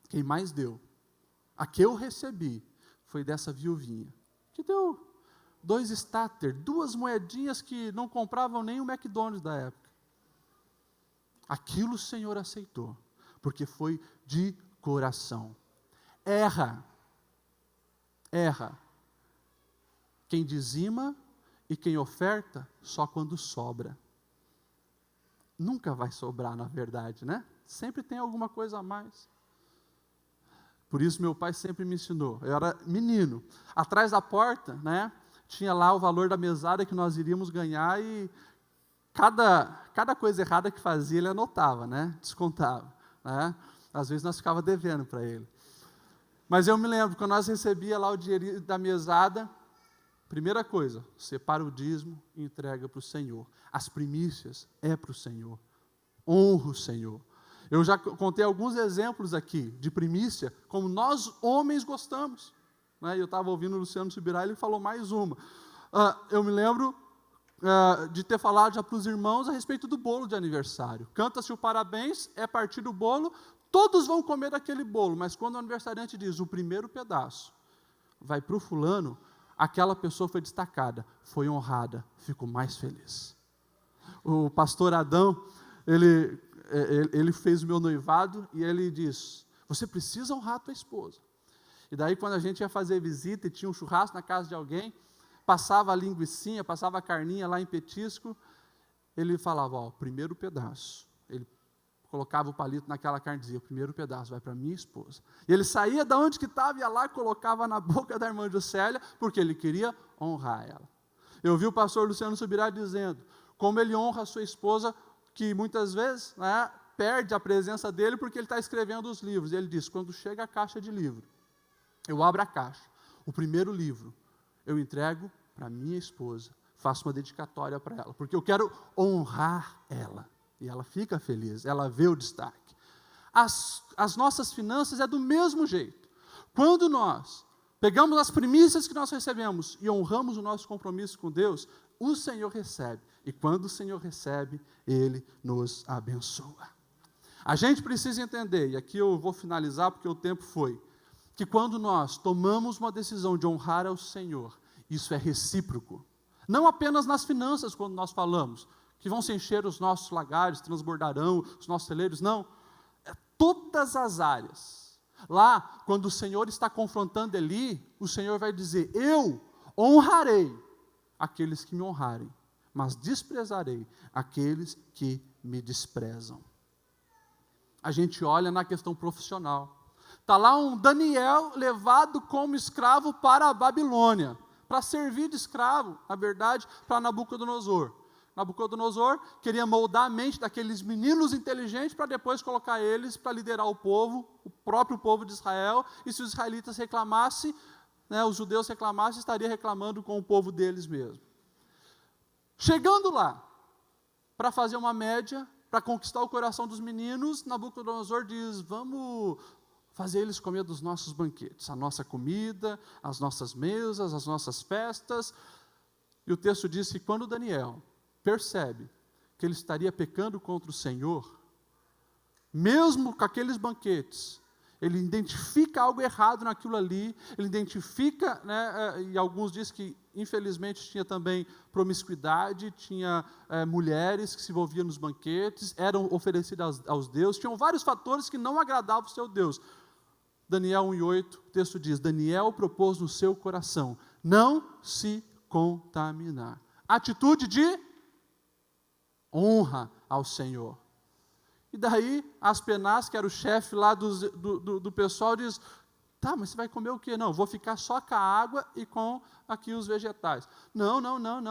quem mais deu? A que eu recebi foi dessa viuvinha, que deu 2 starter, 2 moedinhas que não compravam nem o McDonald's da época. Aquilo o Senhor aceitou, porque foi de coração. Erra quem dizima e quem oferta só quando sobra. Nunca vai sobrar, na verdade, né? Sempre tem alguma coisa a mais. Por isso meu pai sempre me ensinou. Eu era menino. Atrás da porta, né, tinha lá o valor da mesada que nós iríamos ganhar e cada coisa errada que fazia ele anotava, né? Descontava, né? Às vezes nós ficava devendo para ele. Mas eu me lembro, quando nós recebia lá o dinheiro da mesada, primeira coisa, separa o dízimo e entrega para o Senhor. As primícias é para o Senhor. Honra o Senhor. Eu já contei alguns exemplos aqui de primícia, como nós homens gostamos. Né? Eu estava ouvindo o Luciano Subirá, ele falou mais uma. Eu me lembro de ter falado já para os irmãos a respeito do bolo de aniversário. Canta-se o parabéns, é partir do bolo, todos vão comer daquele bolo, mas quando o aniversariante diz o primeiro pedaço vai para o fulano, aquela pessoa foi destacada, foi honrada, ficou mais feliz. O pastor Adão, ele fez o meu noivado e ele diz: você precisa honrar a tua esposa. E daí quando a gente ia fazer visita e tinha um churrasco na casa de alguém, passava a linguicinha, passava a carninha lá em petisco, ele falava: ó, primeiro pedaço. Ele colocava o palito naquela carne e dizia: o primeiro pedaço vai para minha esposa. E ele saía de onde que estava, ia lá e colocava na boca da irmã Juscelia, porque ele queria honrar ela. Eu vi o pastor Luciano Subirá dizendo como ele honra a sua esposa, que muitas vezes, né, perde a presença dele porque ele está escrevendo os livros. E ele diz: quando chega a caixa de livro, eu abro a caixa, o primeiro livro, eu entrego para minha esposa, faço uma dedicatória para ela, porque eu quero honrar ela. E ela fica feliz, ela vê o destaque. As nossas finanças é do mesmo jeito. Quando nós pegamos as primícias que nós recebemos e honramos o nosso compromisso com Deus, o Senhor recebe. E quando o Senhor recebe, Ele nos abençoa. A gente precisa entender, e aqui eu vou finalizar porque o tempo foi, que quando nós tomamos uma decisão de honrar ao Senhor, isso é recíproco. Não apenas nas finanças, quando nós falamos, que vão se encher os nossos lagares, transbordarão os nossos celeiros, não. É todas as áreas. Lá, quando o Senhor está confrontando Eli, o Senhor vai dizer: eu honrarei aqueles que me honrarem, mas desprezarei aqueles que me desprezam. A gente olha na questão profissional. Está lá um Daniel levado como escravo para a Babilônia, para servir de escravo, na verdade, para Nabucodonosor. Nabucodonosor queria moldar a mente daqueles meninos inteligentes para depois colocar eles para liderar o povo, o próprio povo de Israel, e se os israelitas reclamassem, né, os judeus reclamassem, estaria reclamando com o povo deles mesmo. Chegando lá, para fazer uma média, para conquistar o coração dos meninos, Nabucodonosor diz: vamos fazer eles comer dos nossos banquetes, a nossa comida, as nossas mesas, as nossas festas. E o texto diz que quando Daniel percebe que ele estaria pecando contra o Senhor, mesmo com aqueles banquetes, ele identifica algo errado naquilo ali, ele identifica, e alguns dizem que, infelizmente, tinha também promiscuidade, tinha mulheres que se envolviam nos banquetes, eram oferecidas aos deuses, tinham vários fatores que não agradavam o seu Deus. Daniel 1:8, o texto diz: Daniel propôs no seu coração não se contaminar. Atitude de honra ao Senhor. E daí, Aspenaz, que era o chefe lá do pessoal, diz: tá, mas você vai comer o quê? Não, vou ficar só com a água e com aqui os vegetais. Não,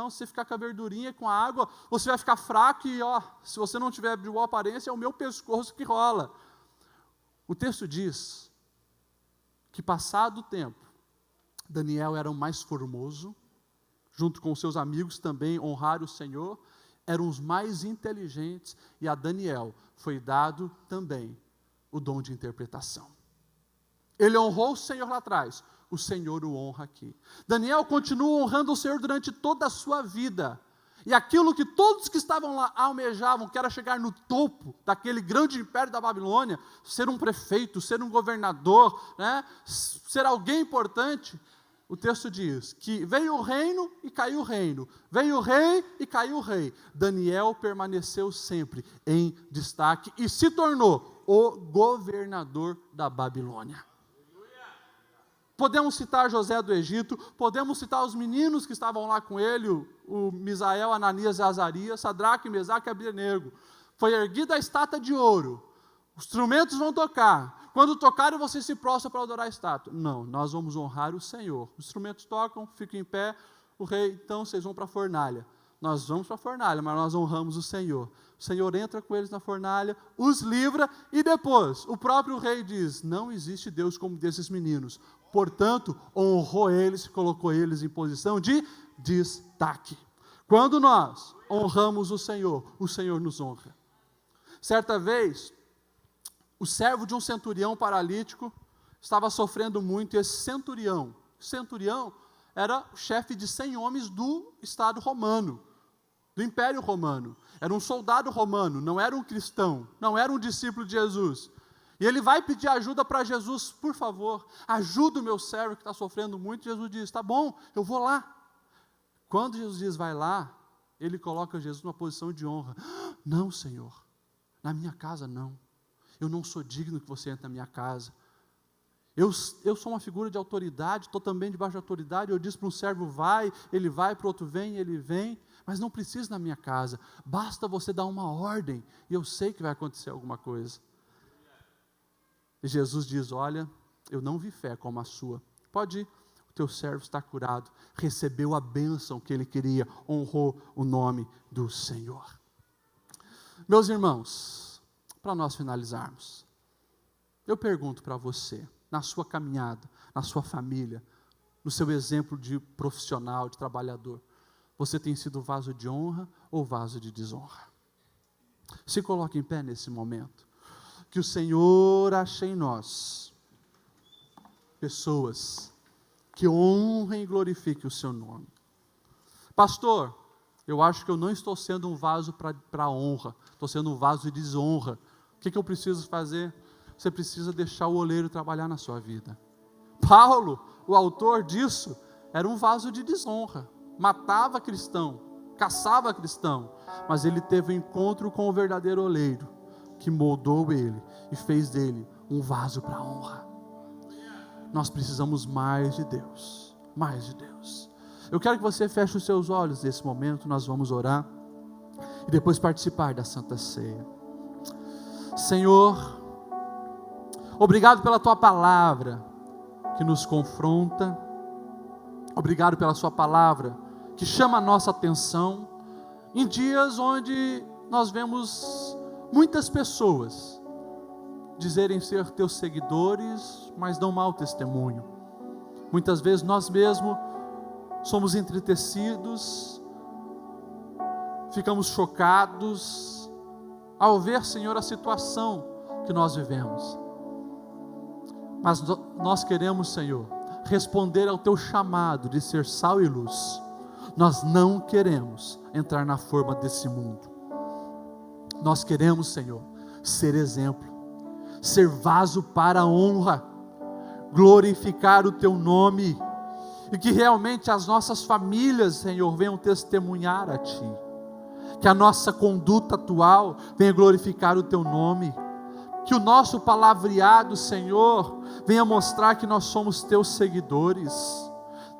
se você ficar com a verdurinha e com a água, você vai ficar fraco e, se você não tiver boa aparência, é o meu pescoço que rola. O texto diz que, passado o tempo, Daniel era o mais formoso, junto com seus amigos também honraram o Senhor, eram os mais inteligentes, e a Daniel foi dado também o dom de interpretação. Ele honrou o Senhor lá atrás, o Senhor o honra aqui. Daniel continua honrando o Senhor durante toda a sua vida, e aquilo que todos que estavam lá almejavam, que era chegar no topo daquele grande império da Babilônia, ser um prefeito, ser um governador, ser alguém importante. O texto diz que veio o reino e caiu o reino, veio o rei e caiu o rei. Daniel permaneceu sempre em destaque e se tornou o governador da Babilônia. Podemos citar José do Egito, podemos citar os meninos que estavam lá com ele, o Misael, Ananias e Azarias, Sadraque, Mesaque e Abdenego. Foi erguida a estátua de ouro, os instrumentos vão tocar. Quando tocarem, você se prostra para adorar a estátua. Não, nós vamos honrar o Senhor. Os instrumentos tocam, ficam em pé, o rei, então vocês vão para a fornalha. Nós vamos para a fornalha, mas nós honramos o Senhor. O Senhor entra com eles na fornalha, os livra, e depois o próprio rei diz: não existe Deus como desses meninos. Portanto, honrou eles, colocou eles em posição de destaque. Quando nós honramos o Senhor nos honra. Certa vez, o servo de um centurião paralítico estava sofrendo muito, e esse centurião era o chefe de 100 homens do Estado romano, do Império Romano. Era um soldado romano, não era um cristão, não era um discípulo de Jesus. E ele vai pedir ajuda para Jesus: por favor, ajuda o meu servo que está sofrendo muito. Jesus diz: tá bom, eu vou lá. Quando Jesus diz vai lá, ele coloca Jesus numa posição de honra. Não, Senhor, na minha casa não. Eu não sou digno que você entre na minha casa. Eu sou uma figura de autoridade, estou também debaixo de autoridade. Eu disse para um servo vai, ele vai, para o outro vem, ele vem. Mas não precisa na minha casa, basta você dar uma ordem, e eu sei que vai acontecer alguma coisa. E Jesus diz: olha, eu não vi fé como a sua. Pode ir, o teu servo está curado. Recebeu a bênção que ele queria, honrou o nome do Senhor. Meus irmãos, para nós finalizarmos, eu pergunto para você, na sua caminhada, na sua família, no seu exemplo de profissional, de trabalhador, você tem sido vaso de honra ou vaso de desonra? Se coloque em pé nesse momento. Que o Senhor ache em nós pessoas que honrem e glorifiquem o seu nome. Pastor, eu acho que eu não estou sendo um vaso para honra, estou sendo um vaso de desonra. O que eu preciso fazer? Você precisa deixar o oleiro trabalhar na sua vida. Paulo, o autor disso, era um vaso de desonra. Matava cristão, caçava cristão, mas ele teve um encontro com o verdadeiro oleiro, que moldou ele e fez dele um vaso para a honra. Nós precisamos mais de Deus, mais de Deus. Eu quero que você feche os seus olhos nesse momento, nós vamos orar e depois participar da Santa Ceia. Senhor, obrigado pela Tua palavra que nos confronta, obrigado pela Sua palavra que chama a nossa atenção em dias onde nós vemos muitas pessoas dizerem ser Teus seguidores, mas dão mau testemunho. Muitas vezes nós mesmos somos entretecidos ficamos chocados ao ver, Senhor, a situação que nós vivemos. Mas nós queremos, Senhor, responder ao Teu chamado de ser sal e luz. Nós não queremos entrar na forma desse mundo. Nós queremos, Senhor, ser exemplo, ser vaso para a honra, glorificar o Teu nome, e que realmente as nossas famílias, Senhor, venham testemunhar a Ti, que a nossa conduta atual venha glorificar o Teu nome, que o nosso palavreado, Senhor, venha mostrar que nós somos Teus seguidores.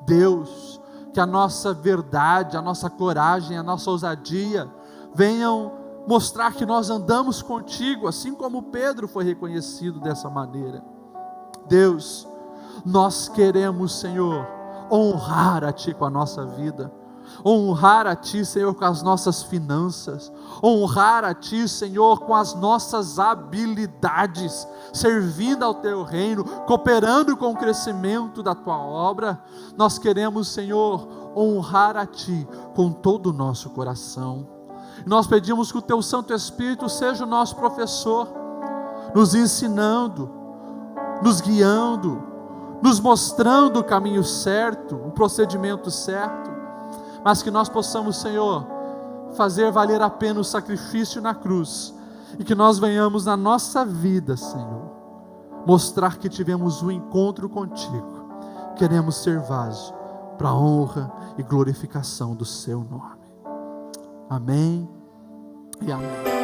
Deus, que a nossa verdade, a nossa coragem, a nossa ousadia venham mostrar que nós andamos contigo, assim como Pedro foi reconhecido dessa maneira. Deus, nós queremos, Senhor, honrar a Ti com a nossa vida, honrar a Ti, Senhor, com as nossas finanças, honrar a Ti, Senhor, com as nossas habilidades, servindo ao Teu reino, cooperando com o crescimento da Tua obra. Nós queremos, Senhor, honrar a Ti com todo o nosso coração. Nós pedimos que o Teu Santo Espírito seja o nosso professor, nos ensinando, nos guiando, nos mostrando o caminho certo, o procedimento certo, mas que nós possamos, Senhor, fazer valer a pena o sacrifício na cruz, e que nós venhamos na nossa vida, Senhor, mostrar que tivemos um encontro contigo. Queremos ser vaso para a honra e glorificação do Seu nome. Amém e amém.